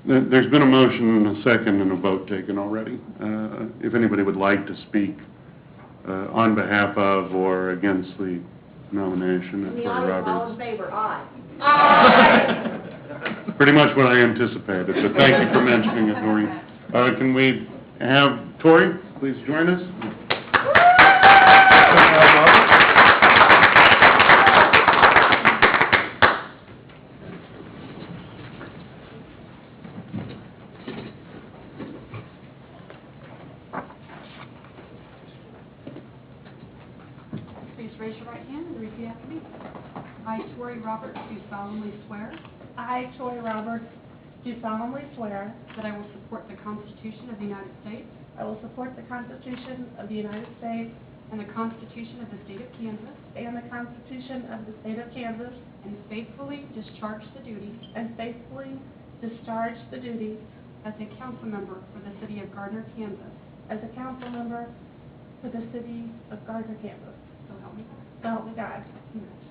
There's been a motion and a second and a vote taken already. If anybody would like to speak on behalf of or against the nomination In the for audience, all Robert. in favor, aye. Aye! Pretty much what I anticipated, but thank you for mentioning it, Tori. Can we have Tori please join us? Please raise your right hand and repeat after me. I, Tori Roberts, do solemnly swear I, Tori Roberts, do solemnly swear that I will support the Constitution of the United States I will support the Constitution of the United States and the Constitution of the State of Kansas, and the Constitution of the State of Kansas, and faithfully discharge the duties and faithfully discharge the duties as a council member for the city of Gardner, Kansas. as a council member for the city of Gardner, Kansas. So help me God. So help me God. Congratulations.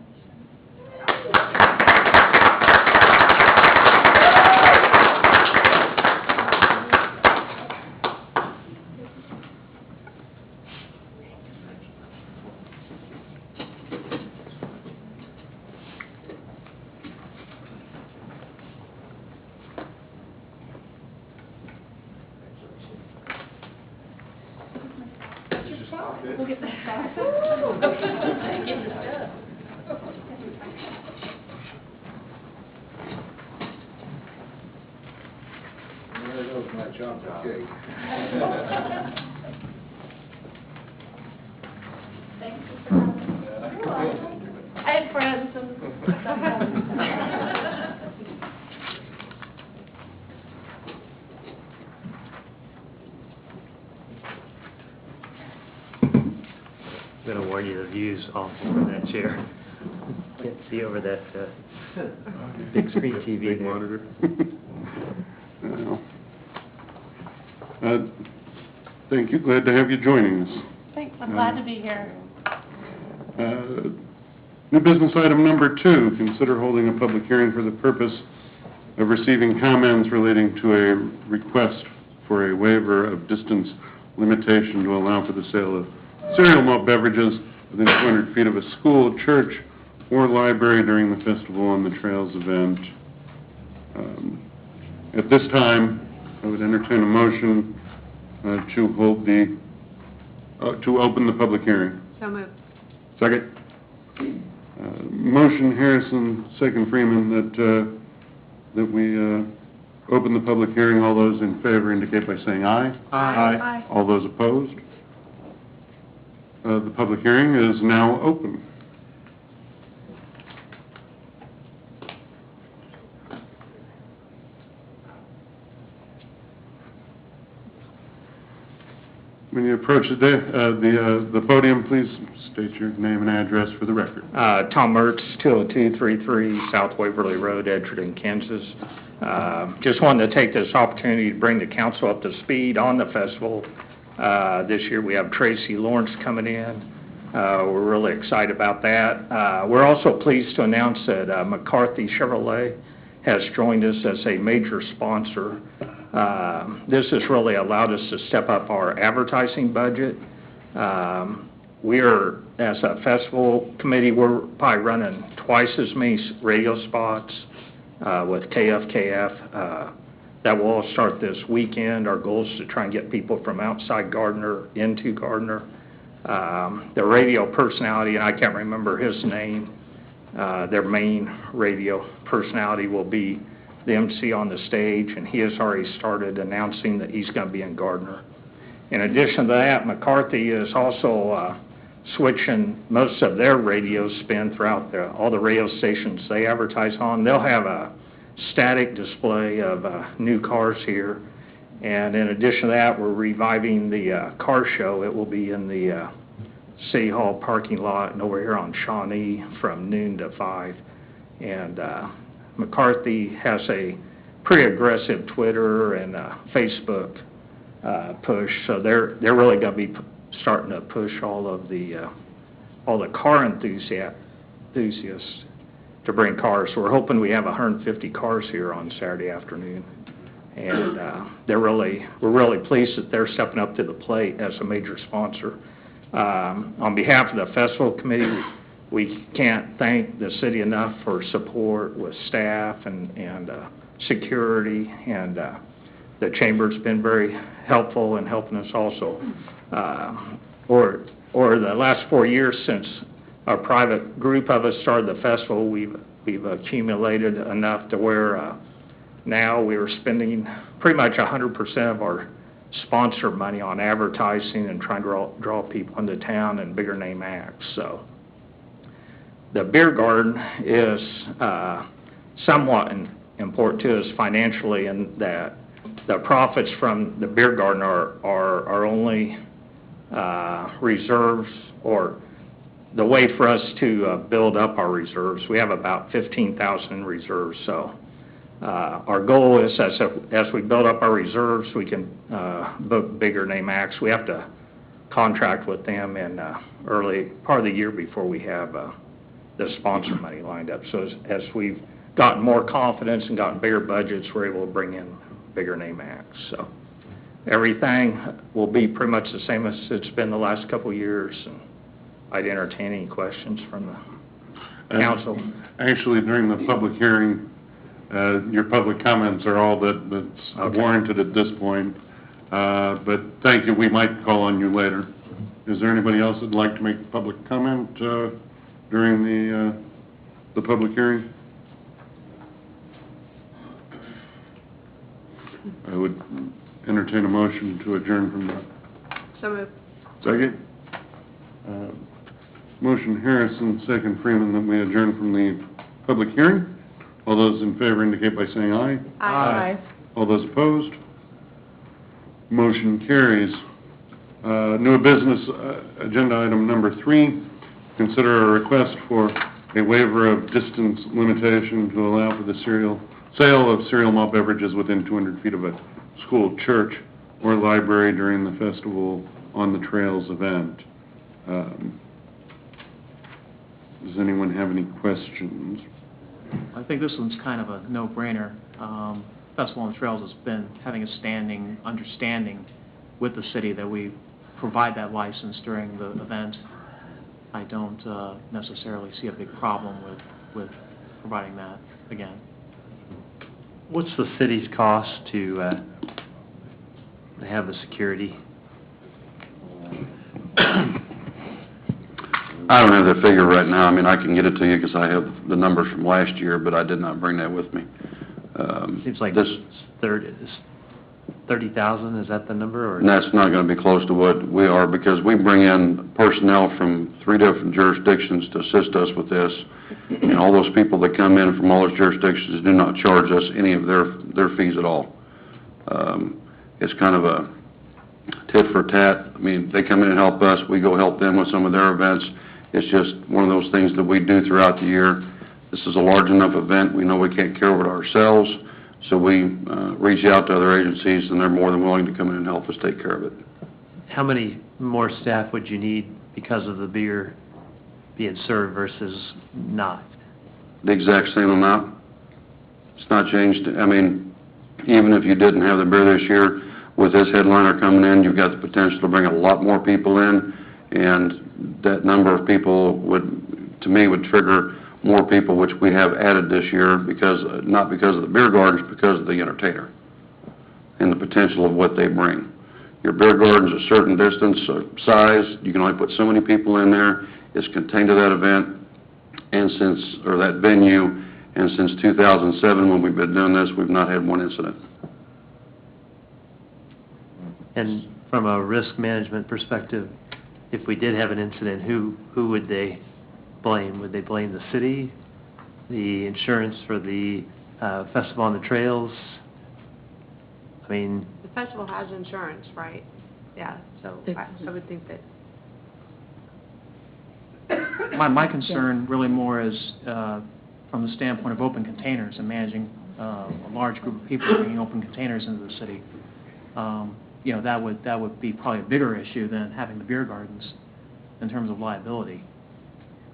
We'll get that started. Get the stuff. There goes my chocolate cake. Thank you for coming. You're welcome. I had friends and stuff. I'm going to warn you, the view's awful from that chair. Can't see over that big screen TV Big there. monitor. Well, thank you. Glad to have you joining us. Thanks, I'm glad to be here. New business item number 2, consider holding a public hearing for the purpose of receiving comments relating to a request for a waiver of distance limitation to allow for the sale of cereal malt beverages within 200 feet of a school, church, or library during the festival on the Trails event. At this time, I would entertain a motion to hold the, to open the public hearing. So moved. Second. Motion Harrison, second Freeman, that we open the public hearing. All those in favor indicate by saying aye. Aye. Aye. All those opposed? The public hearing is now open. When you approach the podium, please state your name and address for the record. Tom Mertz, 20233 South Waverly Road, Edgerton, Kansas. Just wanted to take this opportunity to bring the council up to speed on the festival. This year we have Tracy Lawrence coming in. We're really excited about that. We're also pleased to announce that McCarthy Chevrolet has joined us as a major sponsor. This has really allowed us to step up our advertising budget. We are, as a festival committee, we're probably running twice as many radio spots with KFKF. That will all start this weekend. Our goal is to try and get people from outside Gardner into Gardner. The radio personality, and I can't remember his name, their main radio personality will be the MC on the stage, and he has already started announcing that he's going to be in Gardner. In addition to that, McCarthy is also switching most of their radio spin throughout all the radio stations they advertise on. They'll have a static display of new cars here, and in addition to that, we're reviving the car show. It will be in the City Hall parking lot and over here on Shawnee from noon to 5. And McCarthy has a pretty aggressive Twitter and Facebook push, so they're really going to be starting to push all the car enthusiasts to bring cars. So we're hoping we have 150 cars here on Saturday afternoon. And we're really pleased that they're stepping up to the plate as a major sponsor. On behalf of the festival committee, we can't thank the city enough for support with staff and security, and the chamber's been very helpful in helping us also. Or the last 4 years since a private group of us started the festival, we've accumulated enough to where now we are spending pretty much 100% of our sponsor money on advertising and trying to draw people into town and bigger name acts. So the beer garden is somewhat important to us financially, in that the profits from the beer garden are only reserves, or the way for us to build up our reserves. We have about 15,000 in reserves. So our goal is, as we build up our reserves, we can book bigger name acts. We have to contract with them in early part of the year before we have the sponsor money lined up. So as we've gotten more confidence and gotten bigger budgets, we're able to bring in bigger name acts. So everything will be pretty much the same as it's been the last couple of years, and I'd entertain any questions from the council. Actually, during the public hearing, your public comments are all that's Okay. warranted at this point. But thank you, we might call on you later. Is there anybody else that'd like to make public comment during the public hearing? I would entertain a motion to adjourn from the... So moved. Second? Motion Harrison, second Freeman, that we adjourn from the public hearing. All those in favor indicate by saying aye. Aye. All those opposed? Motion carries. New business, agenda item number 3, consider a request for a waiver of distance limitation to allow for the sale of cereal malt beverages within 200 feet of a school, church, or library during the Festival on the Trails event. Does anyone have any questions? I think this one's kind of a no-brainer. Festival on the Trails has been having a standing understanding with the city that we provide that license during the event. I don't necessarily see a big problem with providing that again. What's the city's cost to have the security? I don't have that figure right now. I mean, I can get it to you because I have the numbers from last year, but I did not bring that with me. Seems like this 30,000, is that the number? Or And that's not going to be close to what we are, because we bring in personnel from 3 different jurisdictions to assist us with this. And all those people that come in from all those jurisdictions do not charge us any of their fees at all. It's kind of a tit for tat. I mean, they come in and help us, we go help them with some of their events. It's just one of those things that we do throughout the year. This is a large enough event, we know we can't care of it ourselves, so we reach out to other agencies, and they're more than willing to come in and help us take care of it. how many more staff would you need because of the beer being served versus not? The exact same amount. It's not changed. I mean, even if you didn't have the beer this year, with this headliner coming in, you've got the potential to bring a lot more people in, and that number of people would, to me, would trigger more people, which we have added this year, because not because of the beer gardens, because of the entertainer and the potential of what they bring. Your beer garden's a certain distance, size, you can only put so many people in there. It's contained to that event, and that venue, and since 2007, when we've been doing this, we've not had one incident. And from a risk management perspective, if we did have an incident, who would they blame? Would they blame the city, the insurance for the Festival on the Trails? I mean... The festival has insurance, right? Yeah, so I would think that... My concern really more is from the standpoint of open containers and managing a large group of people bringing open containers into the city. You know, that would be probably a bigger issue than having the beer gardens in terms of liability.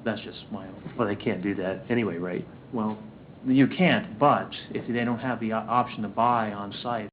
That's just my own. Well, they can't do that anyway, right? Well, you can't, but if they don't have the option to buy on site,